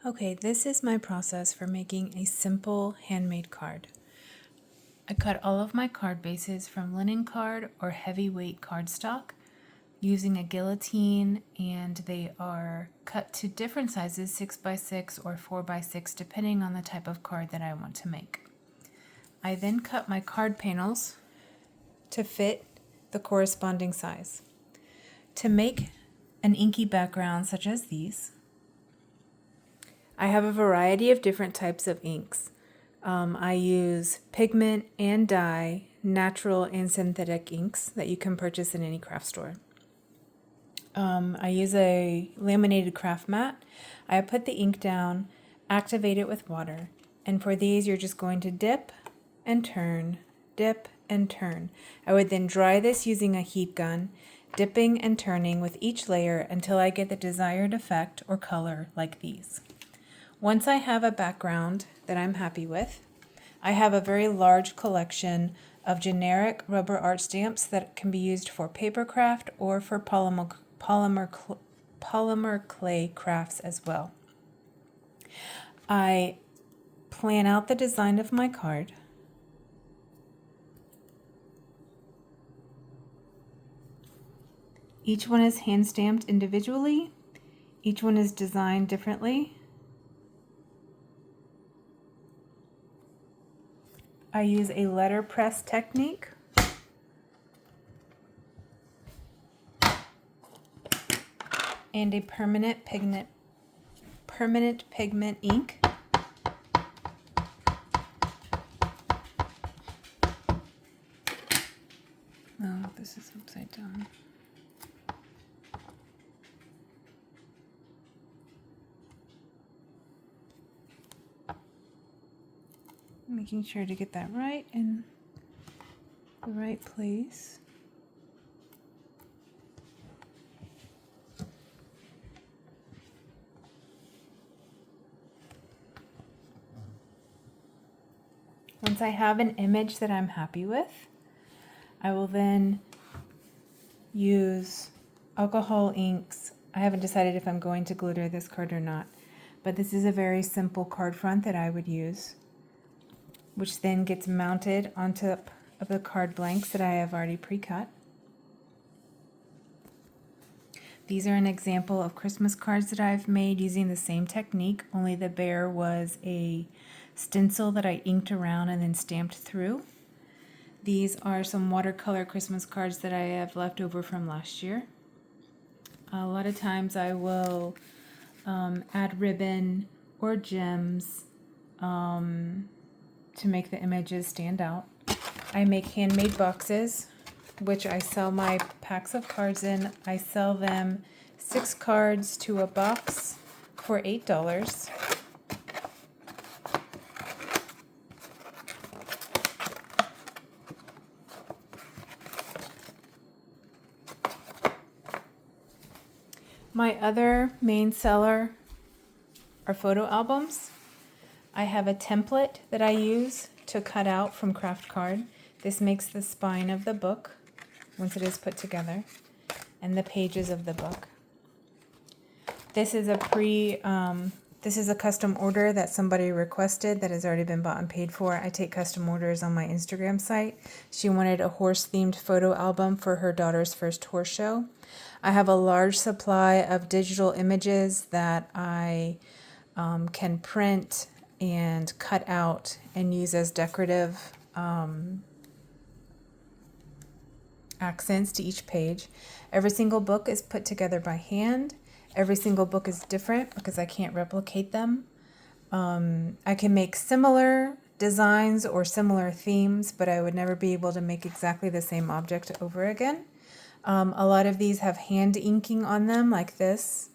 Okay, this is my process for making a simple handmade card. I cut all of my card bases from linen card or heavyweight cardstock using a guillotine, and they are cut to different sizes, 6x6 or 4x6, depending on the type of card that I want to make. I then cut my card panels to fit the corresponding size. To make an inky background such as these, I have a variety of different types of inks. I use pigment and dye, natural and synthetic inks that you can purchase in any craft store. I use a laminated craft mat. I put the ink down, activate it with water, and for these you're just going to dip and turn, dip and turn. I would then dry this using a heat gun, dipping and turning with each layer until I get the desired effect or color like these. Once I have a background that I'm happy with, I have a very large collection of generic rubber art stamps that can be used for paper craft or for polymer clay crafts as well. I plan out the design of my card. Each one is hand stamped individually. Each one is designed differently. I use a letterpress technique. And a permanent pigment ink. Oh, this is upside down. Making sure to get that right in the right place. Once I have an image that I'm happy with, I will then use alcohol inks. I haven't decided if I'm going to glitter this card or not, but this is a very simple card front that I would use, which then gets mounted on top of the card blanks that I have already pre-cut. These are an example of Christmas cards that I've made using the same technique, only the bear was a stencil that I inked around and then stamped through. These are some watercolor Christmas cards that I have left over from last year. A lot of times I will add ribbon or gems to make the images stand out. I make handmade boxes, which I sell my packs of cards in. I sell them 6 cards to a box for $8. My other main seller are photo albums. I have a template that I use to cut out from Craft Card. This makes the spine of the book once it is put together and the pages of the book. This is a custom order that somebody requested that has already been bought and paid for. I take custom orders on my Instagram site. She wanted a horse-themed photo album for her daughter's first horse show. I have a large supply of digital images that I can print and cut out and use as decorative accents to each page. Every single book is put together by hand. Every single book is different because I can't replicate them. I can make similar designs or similar themes, but I would never be able to make exactly the same object over again. A lot of these have hand inking on them, like this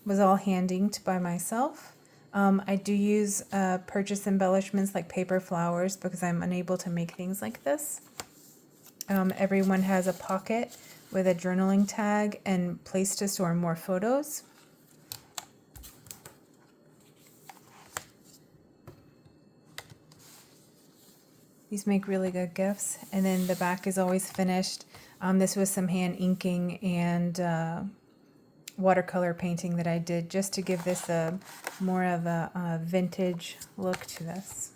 was all hand inked by myself. I do use purchase embellishments like paper flowers because I'm unable to make things like this. Everyone has a pocket with a journaling tag and place to store more photos. These make really good gifts. And then the back is always finished. This was some hand inking and watercolor painting that I did just to give this a more of a vintage look to this.